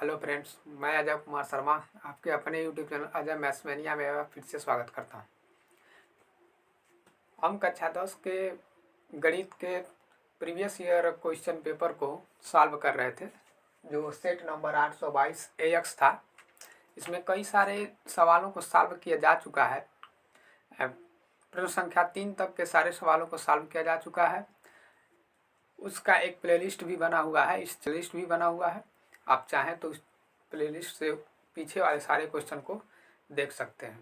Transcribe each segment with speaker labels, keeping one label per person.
Speaker 1: Hello friends, मैं अजय कुमार शर्मा आपके अपने यूट्यूब चैनल अजय मैथमेनिया में फिर से स्वागत करता हूं। हम कक्षा 10 के गणित के प्रीवियस ईयर क्वेश्चन पेपर को सॉल्व कर रहे थे, जो सेट नंबर 822 AX था। इसमें कई सारे सवालों को सॉल्व किया जा चुका है। प्रश्न संख्या 3 तक के सारे सवालों को सॉल्व किया जा चुका है। उसका एक प्लेलिस्ट भी बना हुआ है, इस लिस्ट भी बना हुआ है। आप चाहें तो उस प्लेलिस्ट से पीछे वाले सारे क्वेश्चन को देख सकते हैं।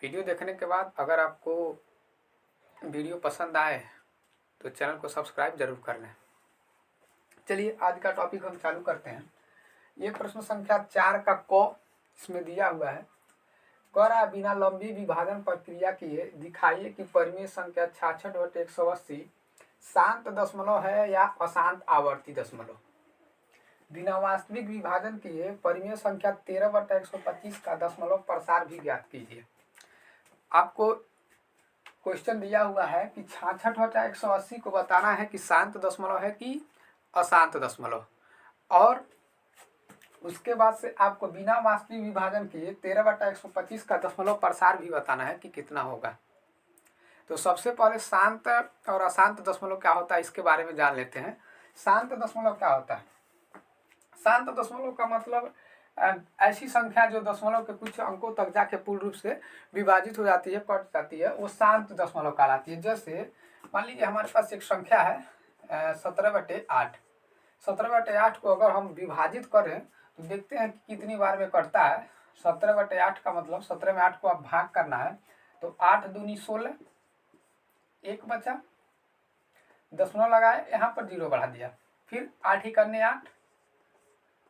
Speaker 1: वीडियो देखने के बाद अगर आपको वीडियो पसंद आए तो चैनल को सब्सक्राइब जरूर कर लें। चलिए आज का टॉपिक हम चालू करते हैं। ये प्रश्न संख्या 4 का क इसमें दिया हुआ है। करा बिना लंबी विभाजन प्रक्रिया किए दिखाइए कि परिमेय संख्या 66/180 शांत दशमलव है या अशांत आवर्ती दशमलव। बिना वास्तविक विभाजन किए परिमेय संख्या 13/125 का दशमलव प्रसार भी ज्ञात कीजिए। आपको क्वेश्चन दिया हुआ है कि 66/180 को बताना है कि शांत दशमलव है कि अशांत दशमलव, और उसके बाद से आपको बिना वास्तविक विभाजन किए 13/125 का दशमलव प्रसार भी बताना है कि कितना होगा। तो सबसे पहले शांत और अशांत दशमलव क्या होता है इसके बारे में जान लेते हैं। शांत दशमलव क्या होता है? शांत दशमलव का मतलब ऐसी संख्या जो दशमलव के कुछ अंकों तक जाके पूर्ण रूप से विभाजित हो जाती है, कट जाती है, वो शांत दशमलव कहलाती है। जैसे मान लीजिए हमारे पास एक संख्या है 17/8। 17/8 को अगर हम विभाजित करें तो देखते हैं कि कितनी बार में कटता है। 17/8 का मतलब 17 में 8 को आप भाग करना है तो 8 दूनी 16, एक बचा, दशमलव लगाए, यहाँ पर 0 बढ़ा दिया, फिर 8 ही करने 8,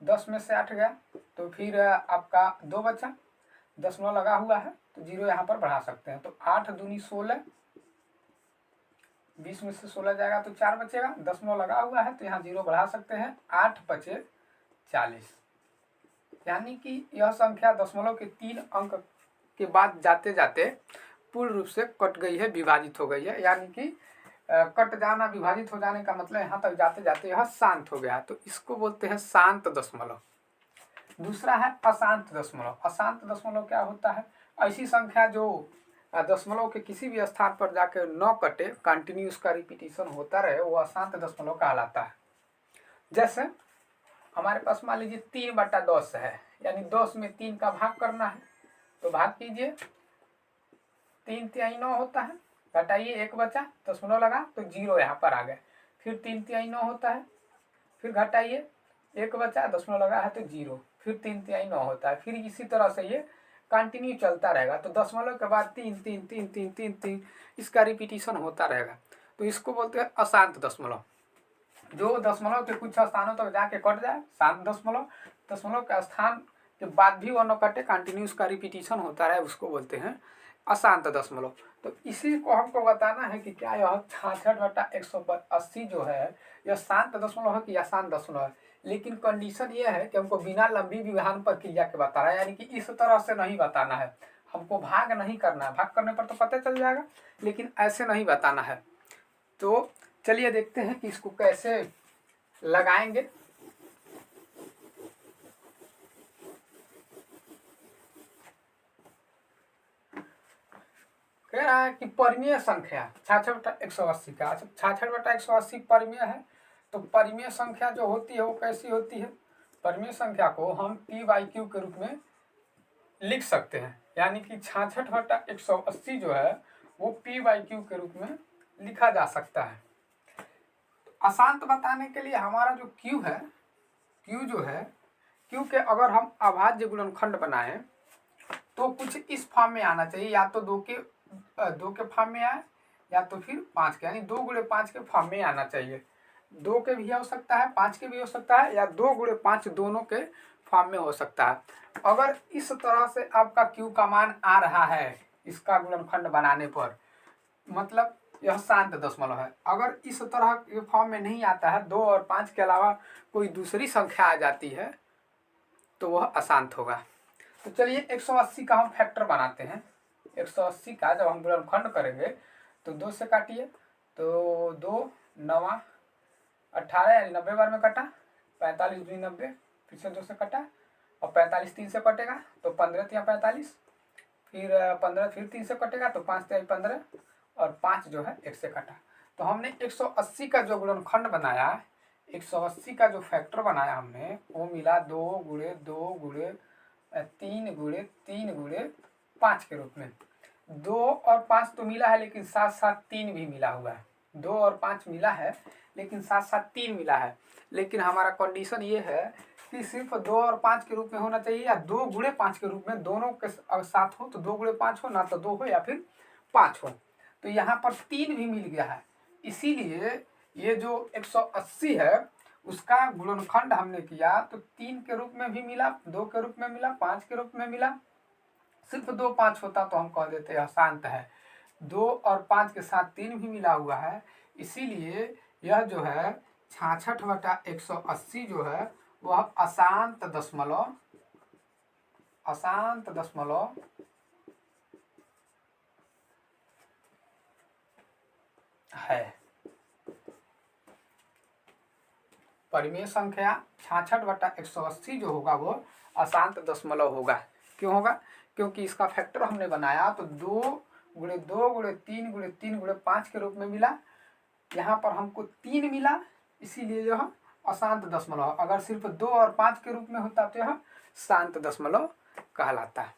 Speaker 1: 10 में से 8 गया तो फिर आपका 2 बचा, दशमलव लगा हुआ है तो 0 यहाँ पर बढ़ा सकते हैं। तो 8 दूनी 16, 20 में से 16 जाएगा तो 4 बचेगा, दशमलव लगा हुआ है तो यहाँ 0 बढ़ा सकते हैं, 8 बचे 40। यानी कि यह संख्या दशमलव के 3 अंक के बाद जाते जाते पूर्ण रूप से कट गई है, विभाजित हो गई है। यानी कि कट जाना, विभाजित हो जाने का मतलब यहाँ तक जाते जाते यह शांत हो गया, तो इसको बोलते हैं शांत दशमलव। दूसरा है अशांत दशमलव। अशांत दशमलव क्या होता है? ऐसी संख्या जो दशमलव के किसी भी स्थान पर जाकर न कटे, कंटिन्यूस का रिपीटिशन होता रहे, वो अशांत दशमलव कहलाता है। जैसे हमारे पास मान लीजिए 3/10 है, यानी 10 में 3 का भाग करना है, तो भाग कीजिए, 3 तिहाई 9 होता है, घटाइए, 1 बचा, दशमलव लगा तो 0 यहाँ पर आ गए, फिर 3 तिहाई 9 होता है, फिर घटाइए, 1 बचा, दशमलव लगा है तो 0, फिर 3 तिहाई 9 होता है। फिर इसी तरह से ये कंटिन्यू चलता रहेगा। तो दशमलव के बाद 3 3 3 3 3 3 इसका रिपीटिशन होता रहेगा, तो इसको बोलते हैं अशांत दशमलव। जो दशमलव के कुछ स्थानों तक जाके कट जाए, शांत दशमलव। दशमलव के स्थान के बाद भी वो न कटे, कंटिन्यूस का रिपीटिशन होता रहे, उसको बोलते हैं अशांत दशमलव। तो इसी को हमको बताना है कि क्या यह 66/180 जो है यह शांत दशमलव है कि अशांत दशमलव है। लेकिन कंडीशन यह है कि हमको बिना लंबी विभाजन प्रक्रिया के बताना है, यानी कि इस तरह से नहीं बताना है, हमको भाग नहीं करना है। भाग करने पर तो पता चल जाएगा, लेकिन ऐसे नहीं बताना है। तो चलिए देखते हैं कि इसको कैसे लगाएंगे। कह रहा है कि परिमेय संख्या 66/180 का, 66/180 परिमेय है। तो परिमेय संख्या जो होती है वो कैसी होती है? परिमेय संख्या को हम P/Q के रूप में लिख सकते हैं, यानी कि 66/180 जो है वो P/Q के रूप में लिखा जा सकता है। अशांत बताने के लिए हमारा जो Q है, Q जो है, Q के अगर हम अभाज्य गुणनखंड बनाएं तो कुछ इस फॉर्म में आना चाहिए, या तो 2 के फॉर्म में आए या तो फिर 5 के, यानी 2 × 5 के फॉर्म में आना चाहिए। 2 के भी हो सकता है, 5 के भी हो सकता है, या 2 × 5 दोनों के फॉर्म में हो सकता है। अगर इस तरह से आपका Q का मान आ रहा है इसका गुणनखंड बनाने पर, मतलब यह शांत दशमलव है। अगर इस तरह के फॉर्म में नहीं आता है, 2 और 5 के अलावा कोई दूसरी संख्या आ जाती है, तो वह अशांत होगा। तो चलिए 180 का हम फैक्टर बनाते हैं। 180 का जब हम गुणनखंड करेंगे तो 2 से काटिए, तो 2 9 18, यानी 90 बार में कटा, 45 दूनी 90, फिर से 2 से कटा, और 45 3 से कटेगा तो 15 तिया 45, फिर 15 फिर 3 से कटेगा तो 5 तिया 15, और 5 जो है 1 से कटा। तो हमने 180 का जो गुणनखंड बनाया, 180 का जो फैक्टर बनाया हमने, वो मिला 2 गुणे 2 गुणे 3 गुणे 3 गुणे 5 के रूप में। 2 और 5 तो मिला है, लेकिन साथ साथ 3 भी मिला हुआ है। 2 और 5 मिला है, लेकिन साथ साथ 3 मिला है। लेकिन हमारा कंडीशन ये है कि सिर्फ 2 और 5 के रूप में होना चाहिए, या 2 गुणे 5 के रूप में, दोनों के साथ हो तो 2 गुणे 5 हो, ना तो 2 हो या फिर 5 हो। तो यहाँ पर 3 भी मिल गया है, इसीलिए ये जो 180 है उसका गुणनखंड हमने किया तो 3 के रूप में भी मिला, 2 के रूप में मिला, 5 के रूप में मिला। सिर्फ 2 5 होता तो हम कह देते अशांत है। 2 और 5 के साथ 3 भी मिला हुआ है, इसीलिए यह जो है 66/180 जो है वह अशांत दशमलव है। परिमेय संख्या 66/180 जो होगा वो अशांत दशमलव होगा। क्यों होगा? क्योंकि इसका फैक्टर हमने बनाया तो 2 गुणे 2 गुणे 3 गुणे 3 गुणे 5 के रूप में मिला। यहाँ पर हमको 3 मिला, इसीलिए यह अशांत दशमलव। अगर सिर्फ 2 और 5 के रूप में होता तो यह शांत दशमलव कहलाता है।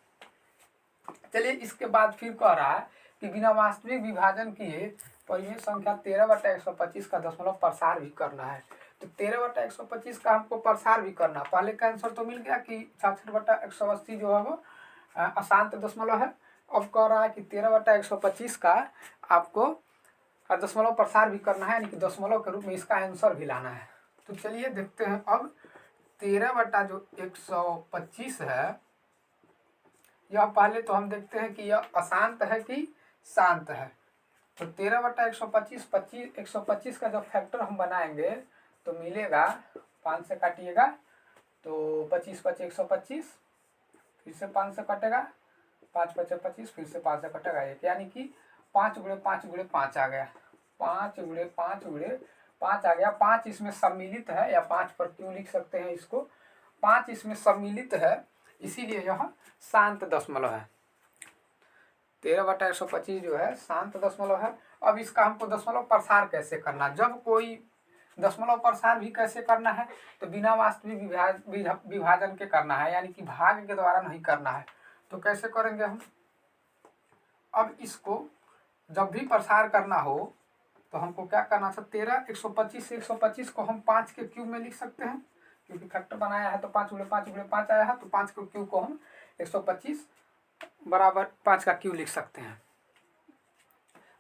Speaker 1: चलिए, इसके बाद फिर कह रहा है कि बिना वास्तविक विभाजन किए परिमेय संख्या 13/125 का दशमलव प्रसार भी करना है। तो 13/125 का हमको प्रसार भी करना। पहले का आंसर तो मिल गया कि 66/180 जो है वो अशांत दशमलव है। अब कह रहा है कि 13/125 का आपको दशमलव प्रसार भी करना है, यानी कि दशमलव के रूप में इसका आंसर भी लाना है। तो चलिए देखते हैं। अब 13/125 है, यह पहले तो हम देखते हैं कि यह अशांत है कि शांत है। तो 13/125 का जब फैक्टर हम बनाएंगे तो मिलेगा, 5 से काटिएगा तो 25 5 125, फिर से 5 से कटेगा, 5 5 25, फिर से 5 से कटेगा 1, यानी कि 5 गुणे 5 गुणे 5 आ गया। 5 गुणे 5 गुणे 5 आ गया। 5 इसमें सम्मिलित है, या 5 पर क्यों लिख सकते हैं इसको, 5 इसमें सम्मिलित है, इसीलिए यह शांत दशमलव है। 13/125 जो है शांत दशमलव है। अब इसका हमको दशमलव प्रसार कैसे करना, जब कोई दशमलव प्रसार भी कैसे करना है तो बिना वास्तविक विभाजन के करना है, यानी कि भाग के द्वारा नहीं करना है। तो कैसे करेंगे हम? अब इसको जब भी प्रसार करना हो तो हमको क्या करना था, 125 को हम 5 के क्यूब में लिख सकते हैं, क्योंकि फैक्टर बनाया है तो 5 गुणे 5 गुणे 5 आया है, तो 5 के क्यूब को हम 125 बराबर 5 का क्यूब लिख सकते हैं।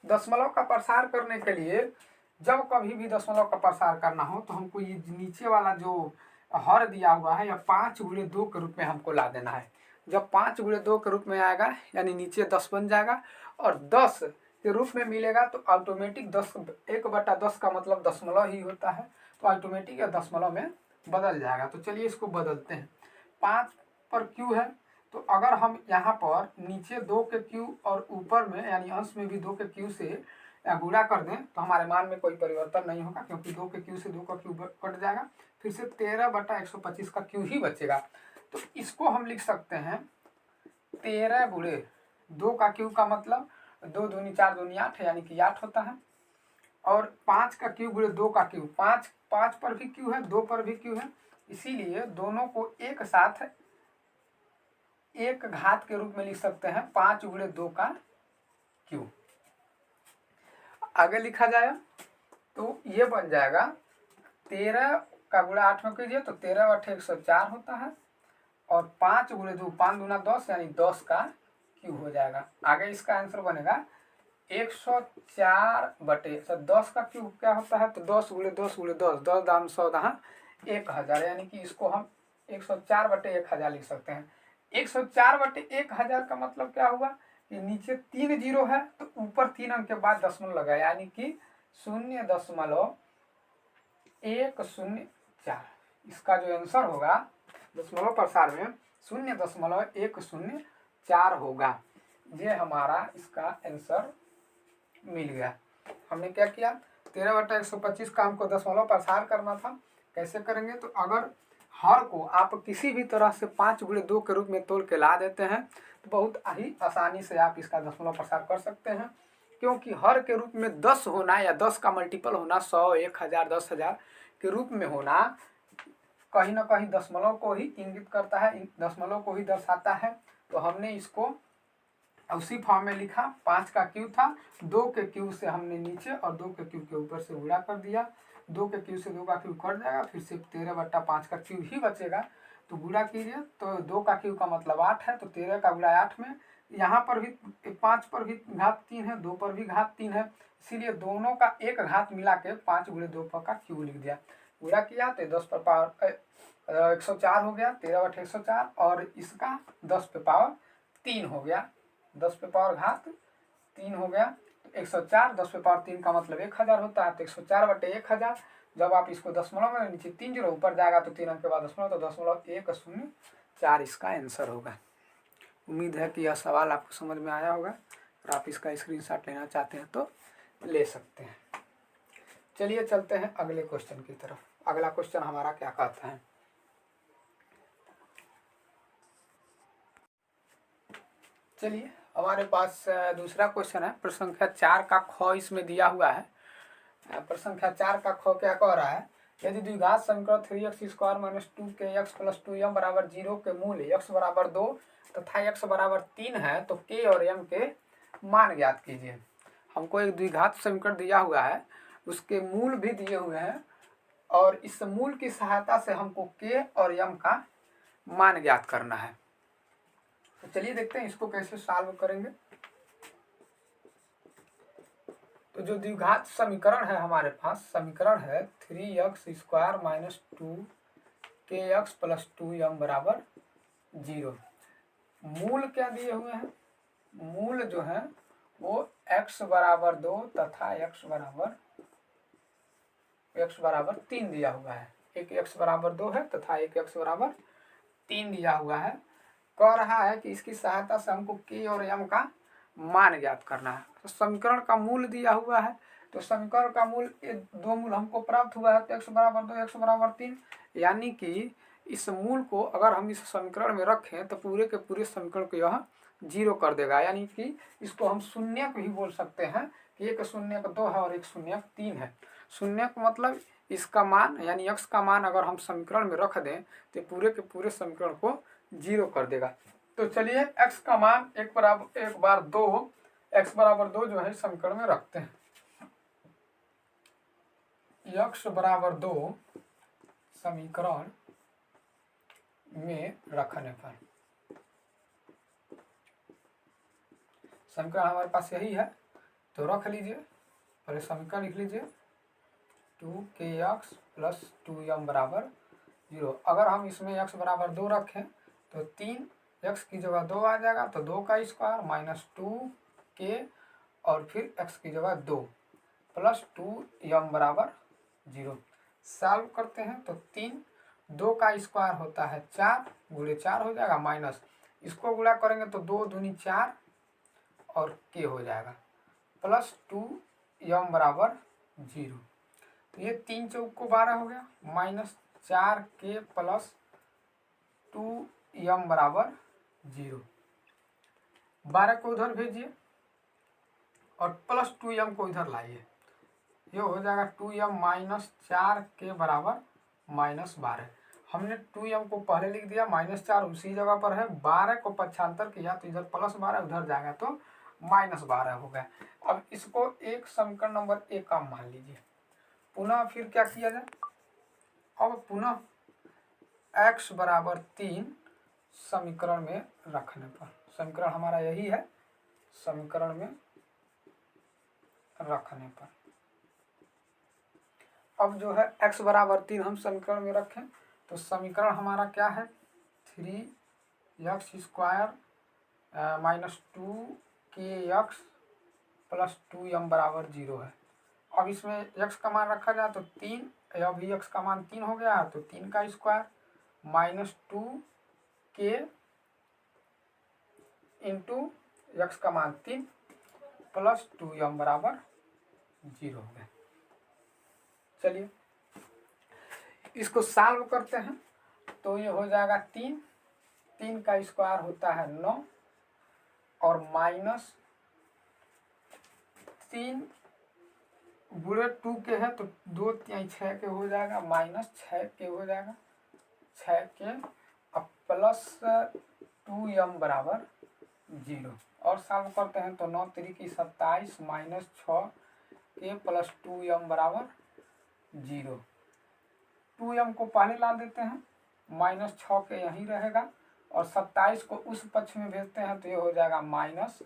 Speaker 1: दशमलव का प्रसार करने के लिए जब कभी भी दशमलव का प्रसार करना हो तो हमको ये नीचे वाला जो हर दिया हुआ है, या 5 गुणे 2 के रूप में हमको ला देना है। जब 5 गुणे 2 के रूप में आएगा, यानी नीचे 10 बन जाएगा, और 10 के रूप में मिलेगा तो ऑटोमेटिक 10 1/10 का मतलब दशमलव ही होता है, तो ऑटोमेटिक या दशमलव में बदल जाएगा। तो चलिए इसको बदलते हैं। 5 पर क्यू है, तो अगर हम यहाँ पर नीचे 2 के क्यू और ऊपर में यानी अंश में भी 2 के क्यू से गुणा कर दें तो हमारे मान में कोई परिवर्तन नहीं होगा, क्योंकि 2 के क्यू से 2 का क्यू कट जाएगा, फिर से 13/125 का क्यू ही बचेगा। तो इसको हम लिख सकते हैं 13 गुणे 2 का क्यू का मतलब 2 दूनी 4 दूनी 8, यानी कि 8 होता है, और 5 का क्यू गुणे 2 का क्यू, 5 पर भी क्यू है, 2 पर भी क्यू है, इसीलिए दोनों को एक साथ एक घात के रूप में लिख सकते हैं, 5 गुणे 2 का क्यू। आगे लिखा जाए तो ये बन जाएगा 13 का गुणा 8 में कीजिए तो 13/104 होता है, और 5 गुणे 2 5 दूना 10, यानी 10 का क्यू हो जाएगा। आगे इसका आंसर बनेगा 104/10 का क्यूब क्या होता है, तो 10 गुणे 10 गुणे 10, 10 दाम 100 दहाँ 1000, यानी कि इसको हम 104/1000 लिख सकते हैं। 104/1000 का मतलब क्या हुआ कि नीचे 3 जीरो है तो ऊपर 3 अंक के बाद दशमलव लगा, यानी कि 0.104। इसका जो आंसर होगा दशमलव प्रसार में 0.104 होगा। ये हमारा इसका आंसर मिल गया। हमने क्या किया, 13/125 का हमको दशमलव प्रसार करना था। कैसे करेंगे, तो अगर हर को आप किसी भी तरह से 5/2 के रूप में तोड़ के ला देते हैं तो बहुत ही आसानी से आप इसका दशमलव प्रसार कर सकते हैं, क्योंकि हर के रूप में 10 होना या 10 का मल्टीपल होना 100, 1000, 10,000 के रूप में होना कहीं ना कहीं दशमलव को ही इंगित करता है, दशमलव को ही दर्शाता है। तो हमने इसको उसी फॉर्म में लिखा, 5 का क्यू था, 2 के क्यू से हमने नीचे और 2 के क्यू के ऊपर से गुणा कर दिया। 2 के क्यू से 2 का क्यू कट जाएगा, फिर सिर्फ 13/5 का क्यू ही बचेगा। तो गुणा कीजिए तो 2 का क्यू का मतलब 8 है, तो 13 का गुणा 8 में यहाँ पर भी 5 पर भी घात 3 है, 2 पर भी घात 3 है, इसीलिए दोनों का एक घात मिला के 5/2 का क्यू लिख दिया। गुणा किया तो 10 पर पावर 104 हो गया, 13/104, और इसका 10 पे पावर 3 हो गया, 10 पे पावर घात 3 हो गया। तो 104 10 पे पावर 3 का मतलब 1000 होता है, तो 104/1000। जब आप इसको दशमलव में नीचे 3 जीरो ऊपर जाएगा तो 3 अंक के बाद दशमलव, तो 0.104 इसका आंसर होगा। उम्मीद है कि यह सवाल आपको समझ में आया होगा, और आप इसका स्क्रीनशॉट लेना चाहते हैं तो ले सकते हैं। चलिए चलते हैं अगले क्वेश्चन की तरफ। अगला क्वेश्चन हमारा क्या कहता है। चलिए हमारे पास दूसरा क्वेश्चन है, प्रश्न संख्या 4 का ख इसमें दिया हुआ है। प्रश्न संख्या 4 का ख क्या कह रहा है, यदि द्विघात समीकरण 3x² - 2kx + 2m = 0 के मूल्य x = 2 तथा x = 3 है तो k और m के मान ज्ञात कीजिए। हमको एक द्विघात समीकरण दिया हुआ है, उसके मूल भी दिए हुए हैं, और इस मूल की सहायता से हमको k और m का मान ज्ञात करना है। तो चलिए देखते हैं इसको कैसे सॉल्व करेंगे। तो जो द्विघात समीकरण है हमारे पास, समीकरण है 3x² - 2kx + 2m = 0। मूल क्या दिए हुए हैं, मूल जो है वो x = 2 तथा x = 3 दिया हुआ है। एक x = 2 है तथा एक x = 3 दिया हुआ है। कह रहा है कि इसकी सहायता से हमको k और m का मान ज्ञात करना है। तो समीकरण का मूल दिया हुआ है, तो समीकरण का मूल, ये दो मूल हमको प्राप्त हुआ है, तो x = 2 x = 3, यानी कि इस मूल को अगर हम इस समीकरण में रखें तो पूरे के पूरे समीकरण को यह 0 कर देगा, यानी कि इसको हम शून्यक भी बोल सकते हैं कि एक शून्यक 2 है और एक शून्यक 3 है। शून्यक मतलब इसका मान, यानी x का मान अगर हम समीकरण में रख दें तो पूरे के पूरे समीकरण को 0 कर देगा। तो चलिए x का मान एक बार 2 x = 2 जो है समीकरण में रखते हैं। x = 2 समीकरण में रखने पर समीकरण हमारे पास यही है, तो रख लीजिए, पहले समीकरण लिख लीजिए 2kx + 2m = 0। अगर हम इसमें x = 2 रखें तो 3x की जगह 2 आ जाएगा, तो 2 का स्क्वायर - 2k और फिर x की जगह 2 + 2m = 0। सॉल्व करते हैं तो 2 का स्क्वायर होता है 4, गुणे 4 हो जाएगा, माइनस इसको गुणा करेंगे तो 2 दूनी 4 और k हो जाएगा, + 2m = 0। तो ये 3 चौक को 12 हो गया, -4k + 2m = 0। 12 को उधर भेजिए और + 2m को इधर लाइए, ये हो जाएगा 2m - 4k = -12। हमने 2m को पहले लिख दिया, -4 उसी जगह पर है, 12 को पक्षांतर किया तो इधर +12 उधर जाएगा तो -12 हो गया। अब इसको एक समीकरण नंबर 1 का मान लीजिए। पुनः फिर क्या किया जाए, अब पुनः x = 3 समीकरण में रखने पर, समीकरण हमारा यही है, समीकरण में रखने पर अब जो है x = 3 हम समीकरण में रखें तो समीकरण हमारा क्या है, 3x² - 2kx + 2m = 0 है। अब इसमें x का मान रखा जाए तो 3, अभी x का मान 3 हो गया है, तो 3 का स्क्वायर - 2k इंटू x का मान 3 + 2m = 0 हो गया। चलिए इसको सॉल्व करते हैं। तो ये हो जाएगा 3, 3 का स्क्वायर होता है 9 और माइनस 3 बुरे 2 के है तो 2 3 6 के हो जाएगा, माइनस 6 के हो जाएगा 6 के, अब प्लस 2m बराबर 0 और सॉल्व करते हैं तो 9 3 27 माइनस 6 के प्लस 2m बराबर 0। 2m को पहले ला देते हैं, माइनस 6 के यहीं रहेगा और 27 को उस पक्ष में भेजते हैं तो ये हो जाएगा माइनस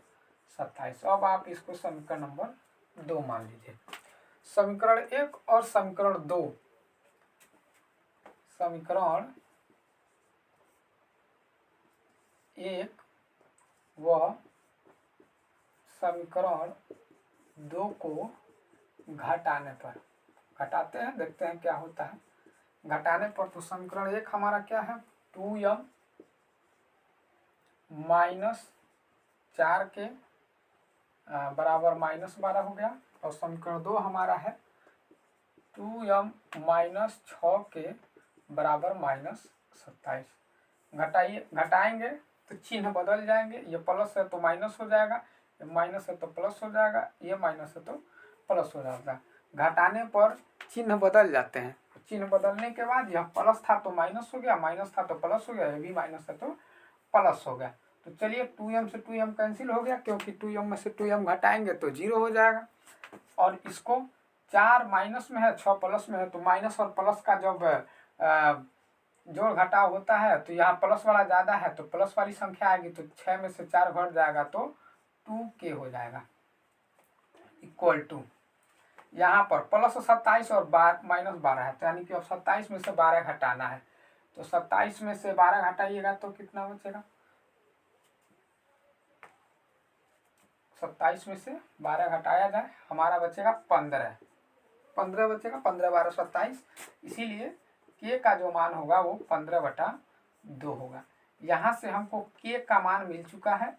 Speaker 1: 27। अब आप इसको समीकरण नंबर 2 मान लीजिए। समीकरण 1 और समीकरण 2, समीकरण 1 व समीकरण 2 को घटाने पर, घटाते हैं देखते हैं क्या होता है। घटाने पर तो समीकरण 1 हमारा क्या है 2m माइनस 4 के बराबर माइनस 12 हो गया और समीकरण 2 हमारा है 2m माइनस 6 के बराबर माइनस 27। घटाइए, घटाएंगे तो चिन्ह बदल जाएंगे, ये प्लस है तो माइनस हो जाएगा, ये माइनस है तो प्लस हो जाएगा, ये माइनस है तो प्लस हो जाएगा। घटाने पर चिन्ह बदल जाते हैं, चिन्ह बदलने के बाद यह प्लस था तो माइनस हो गया, माइनस था तो प्लस हो गया, ये भी माइनस है तो प्लस हो गया। तो चलिए 2m से 2m कैंसिल हो गया क्योंकि 2m में से 2m घटाएंगे तो 0 हो जाएगा। और इसको 4 माइनस में है 6 प्लस में है तो माइनस और प्लस का जब जोड़ घटाव होता है तो यहाँ प्लस वाला ज़्यादा है तो प्लस वाली संख्या आएगी तो 6 में से 4 घट जाएगा तो 2k हो जाएगा इक्वल टू, यहाँ पर प्लस 27 और माइनस 12 है तो यानी कि अब 27 में से 12 घटाना है तो 27 में से 12 घटाइएगा तो कितना बचेगा, 27 में से 12 घटाया जाए हमारा बचेगा 15 बचेगा, 15 12 27, इसीलिए k का जो मान होगा वो 15/2 होगा। यहाँ से हमको k का मान मिल चुका है,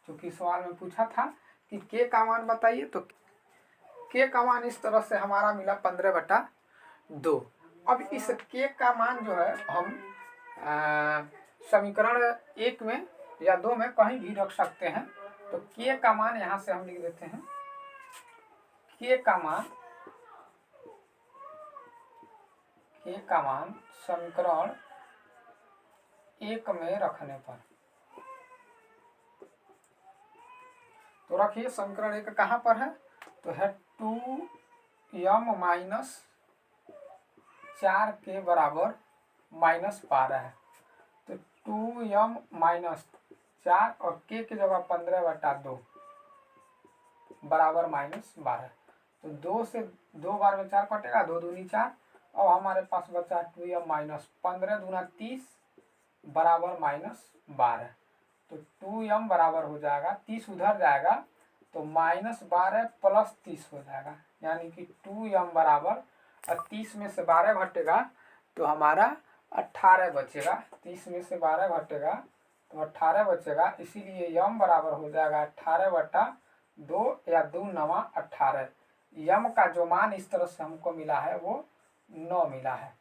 Speaker 1: क्योंकि सवाल में पूछा था कि k का मान बताइए, तो k का मान इस तरह से हमारा मिला 15/2। अब इस k का मान जो है हम समीकरण 1 में या 2 में कहीं भी रख सकते हैं। तो k का मान यहाँ से हम लिख देते हैं, k का मान समीकरण 1 में रखने पर, तो रखिए समीकरण 1 कहाँ पर है तो है 2m माइनस 4 के बराबर माइनस 12 है तो 2m माइनस 4 और k की जगह 15/2 बराबर माइनस 12। तो 2 से 2 बार में 4 कटेगा, 2 दूनी 4, और हमारे पास बचा 2m माइनस 15 दूना 30 बराबर माइनस 12। तो 2m बराबर हो जाएगा, 30 उधर जाएगा तो माइनस 12 प्लस 30 हो जाएगा, यानी कि 2m बराबर, और 30 में से 12 घटेगा तो हमारा 18 बचेगा, 30 में से 12 घटेगा तो 18 बचेगा, इसीलिए m बराबर हो जाएगा 18/2 या 2 9 18। m का जो मान इस तरह से हमको मिला है वो 9 मिला है,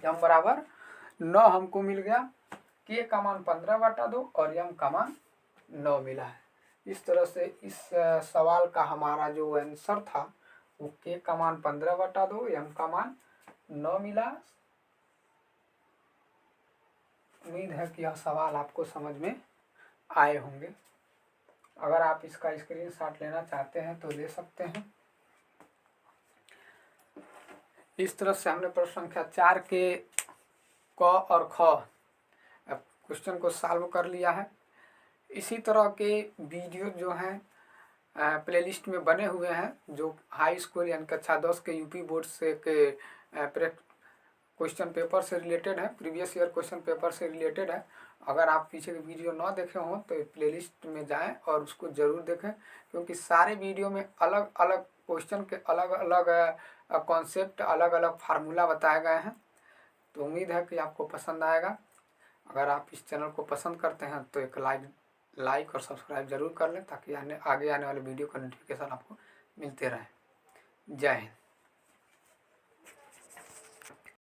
Speaker 1: m बराबर 9 हमको मिल गया, k का मान 15/2 और m का मान 9 मिला है। इस तरह से इस सवाल का हमारा जो आंसर था वो k का मान 15/2, m का मान 9 मिला। उम्मीद है कि यह सवाल आपको समझ में आए होंगे। अगर आप इसका स्क्रीनशॉट लेना चाहते हैं तो ले सकते हैं। इस तरह से हमने प्रश्न संख्या 4 के क और ख क्वेश्चन को सॉल्व कर लिया है। इसी तरह के वीडियो जो हैं प्लेलिस्ट में बने हुए हैं, जो हाई स्कूल यानी कक्षा 10 के यूपी बोर्ड से के क्वेश्चन पेपर से रिलेटेड है, प्रीवियस ईयर क्वेश्चन पेपर से रिलेटेड है। अगर आप पीछे के वीडियो ना देखे हों तो प्लेलिस्ट में जाएं और उसको ज़रूर देखें, क्योंकि सारे वीडियो में अलग अलग क्वेश्चन के अलग अलग कॉन्सेप्ट, अलग अलग फार्मूला बताए गए हैं। तो उम्मीद है कि आपको पसंद आएगा। अगर आप इस चैनल को पसंद करते हैं तो एक लाइक और सब्सक्राइब ज़रूर कर लें, ताकि आगे आने वाले वीडियो का नोटिफिकेशन आपको मिलते रहे। जय हिंद।